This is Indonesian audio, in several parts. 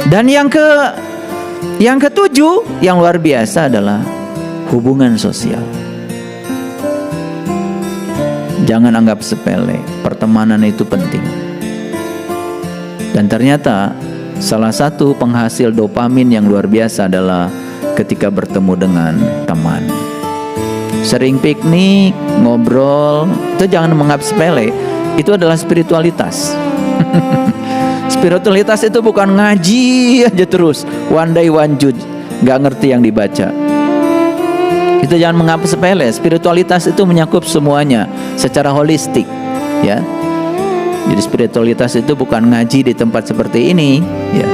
Dan yang ketujuh yang luar biasa adalah hubungan sosial. Jangan anggap sepele, pertemanan itu penting. Dan ternyata salah satu penghasil dopamin yang luar biasa adalah ketika bertemu dengan teman. Sering piknik, ngobrol, itu jangan menganggap sepele. Itu adalah spiritualitas. Spiritualitas itu bukan ngaji aja terus, one day one judge, nggak ngerti yang dibaca. Itu jangan menganggap sepele. Spiritualitas itu menyakup semuanya secara holistik, ya. Jadi spiritualitas itu bukan ngaji di tempat seperti ini, ya.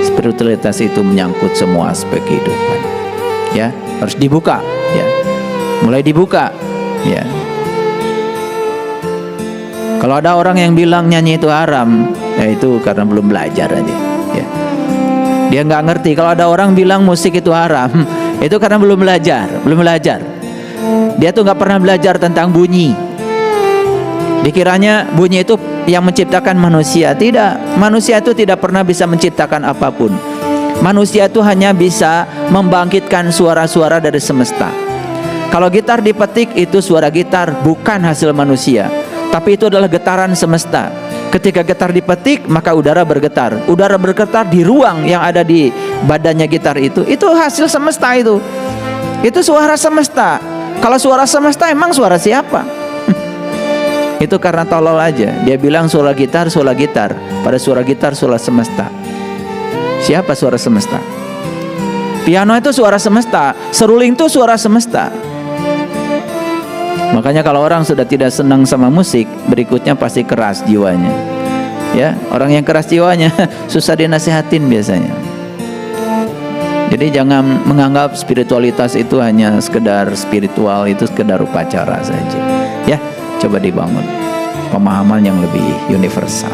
Spiritualitas itu menyangkut semua aspek kehidupan, ya. Harus dibuka, ya. Mulai dibuka, ya. Kalau ada orang yang bilang nyanyi itu haram, ya itu karena belum belajar aja, ya. Dia nggak ngerti. Kalau ada orang bilang musik itu haram, itu karena belum belajar. Dia tuh nggak pernah belajar tentang bunyi. Dikiranya bunyi itu yang menciptakan manusia. Tidak, manusia itu tidak pernah bisa menciptakan apapun. Manusia itu hanya bisa membangkitkan suara-suara dari semesta. Kalau gitar dipetik, itu suara gitar, bukan hasil manusia, tapi itu adalah getaran semesta. Ketika gitar dipetik, maka udara bergetar. Udara bergetar di ruang yang ada di badannya gitar itu hasil semesta itu. Itu suara semesta. Kalau suara semesta, emang suara siapa? Itu karena tolol aja. Dia bilang suara gitar, pada suara gitar, suara semesta. Siapa suara semesta? Piano itu suara semesta, seruling itu suara semesta. Makanya kalau orang sudah tidak senang sama musik, berikutnya pasti keras jiwanya. Ya, orang yang keras jiwanya susah dinasihatin biasanya. Jadi jangan menganggap spiritualitas itu hanya sekedar spiritual, itu sekedar upacara saja. Ya, coba dibangun pemahaman yang lebih universal.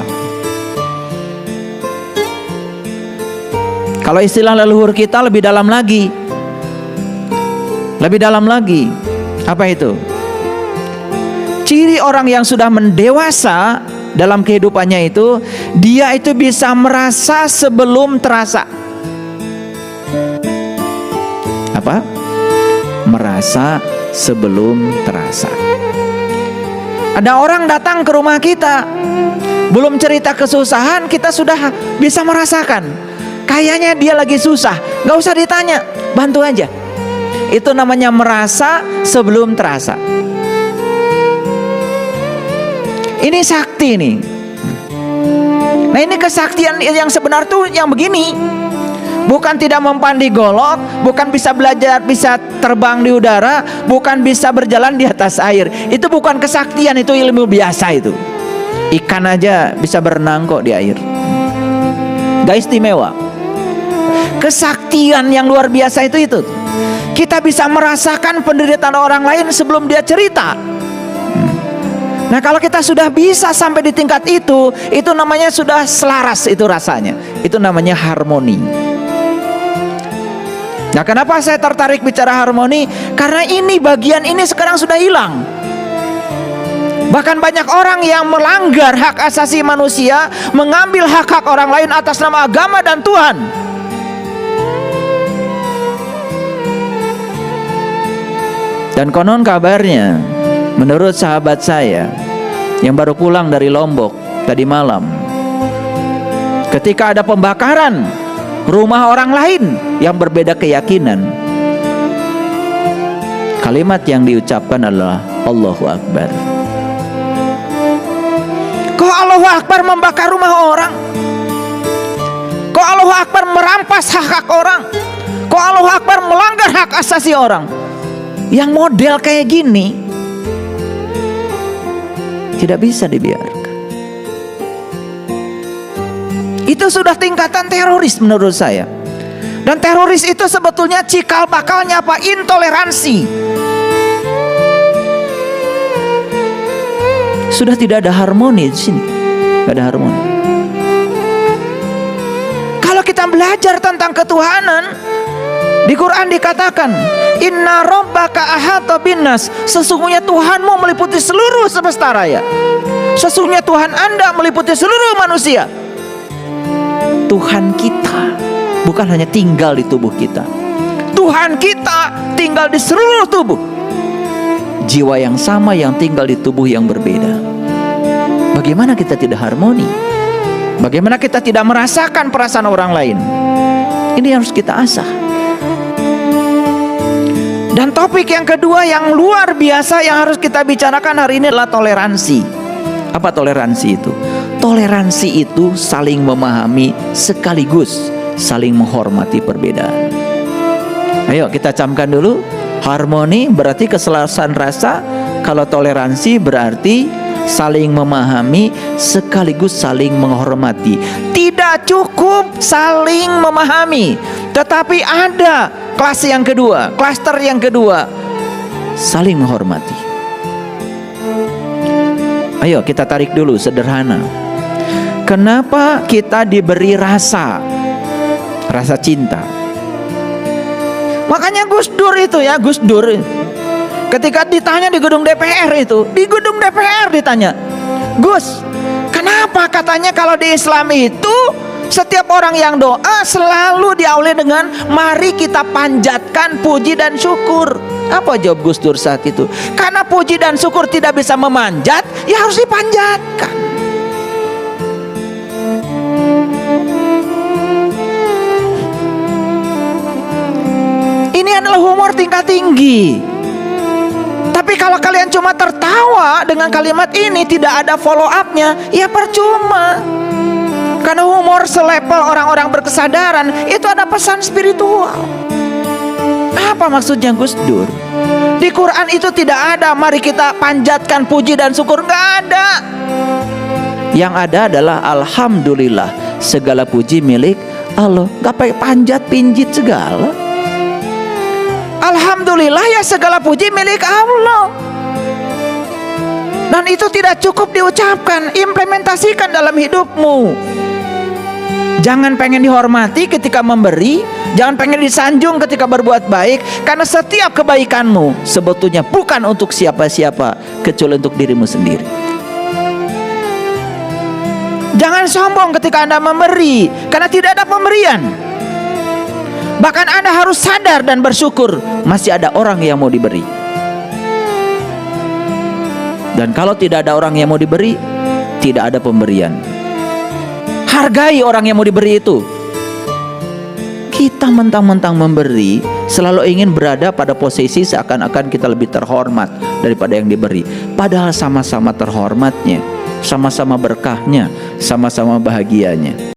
Kalau istilah leluhur kita lebih dalam lagi. Lebih dalam lagi. Apa itu? Ciri orang yang sudah mendewasa dalam kehidupannya itu, dia itu bisa merasa sebelum terasa. Apa? Merasa sebelum terasa. Ada orang datang ke rumah kita, belum cerita kesusahan, kita sudah bisa merasakan. Kayaknya dia lagi susah, gak usah ditanya, bantu aja. Itu namanya merasa sebelum terasa. Ini sakti nih. Nah, ini kesaktian yang sebenar tuh yang begini. Bukan tidak mempandi golok, bukan bisa belajar, bisa terbang di udara, bukan bisa berjalan di atas air. Itu bukan kesaktian, itu ilmu biasa itu. Ikan aja bisa berenang kok di air. Gak istimewa. Kesaktian yang luar biasa itu. Kita bisa merasakan penderitaan orang lain sebelum dia cerita. Nah, kalau kita sudah bisa sampai di tingkat itu namanya sudah selaras itu rasanya. Itu namanya harmoni. Nah, kenapa saya tertarik bicara harmoni? Karena ini bagian ini sekarang sudah hilang. Bahkan banyak orang yang melanggar hak asasi manusia, mengambil hak-hak orang lain atas nama agama dan Tuhan. Dan konon kabarnya, menurut sahabat saya yang baru pulang dari Lombok tadi malam, ketika ada pembakaran rumah orang lain yang berbeda keyakinan, kalimat yang diucapkan adalah Allahu Akbar. Kok Allahu Akbar membakar rumah orang? Kok Allahu Akbar merampas hak-hak orang? Kok Allahu Akbar melanggar hak asasi orang? Yang model kayak gini tidak bisa dibiarkan. Itu sudah tingkatan teroris menurut saya. Dan teroris itu sebetulnya cikal bakalnya apa? Intoleransi. Sudah tidak ada harmoni di sini. Tidak ada harmoni. Kalau kita belajar tentang ketuhanan, di Quran dikatakan, Inna rabbaka ahata binnas. Sesungguhnya Tuhanmu meliputi seluruh semesta raya. Sesungguhnya Tuhan Anda meliputi seluruh manusia. Tuhan kita bukan hanya tinggal di tubuh kita. Tuhan kita tinggal di seluruh tubuh. Jiwa yang sama yang tinggal di tubuh yang berbeda. Bagaimana kita tidak harmoni? Bagaimana kita tidak merasakan perasaan orang lain? Ini harus kita asah. Dan topik yang kedua yang luar biasa yang harus kita bicarakan hari ini adalah toleransi. Apa toleransi itu? Toleransi itu saling memahami sekaligus saling menghormati perbedaan. Ayo kita camkan dulu. Harmoni berarti keselarasan rasa. Kalau toleransi berarti saling memahami sekaligus saling menghormati. Tidak cukup saling memahami, tetapi ada kelas yang kedua, klaster yang kedua, saling menghormati. Ayo kita tarik dulu sederhana. Kenapa kita diberi rasa cinta? Makanya Gus Dur itu ya, Gus Dur ketika ditanya di gedung DPR itu, di gedung DPR ditanya, Gus, kenapa katanya kalau di Islam itu setiap orang yang doa selalu diawali dengan mari kita panjatkan puji dan syukur. Apa jawab Gus Dur saat itu? Karena puji dan syukur tidak bisa memanjat, ya harus dipanjatkan. Ini adalah humor tingkat tinggi. Tapi kalau kalian cuma tertawa dengan kalimat ini, tidak ada follow up-nya, ya percuma. Karena humor selevel orang-orang berkesadaran itu ada pesan spiritual. Apa maksudnya Gus Dur? Di Quran itu tidak ada mari kita panjatkan puji dan syukur, nggak ada. Yang ada adalah alhamdulillah, segala puji milik Allah. Nggak pakai panjat pinjit segala. Alhamdulillah ya segala puji milik Allah. Dan itu tidak cukup diucapkan, implementasikan dalam hidupmu. Jangan pengen dihormati ketika memberi, jangan pengen disanjung ketika berbuat baik, karena setiap kebaikanmu sebetulnya bukan untuk siapa-siapa kecuali untuk dirimu sendiri. Jangan sombong ketika Anda memberi, karena tidak ada pemberian. Bahkan Anda harus sadar dan bersyukur masih ada orang yang mau diberi. Dan kalau tidak ada orang yang mau diberi, tidak ada pemberian. Hargai orang yang mau diberi itu. Kita mentang-mentang memberi, selalu ingin berada pada posisi seakan-akan kita lebih terhormat daripada yang diberi. Padahal sama-sama terhormatnya, sama-sama berkahnya, sama-sama bahagianya.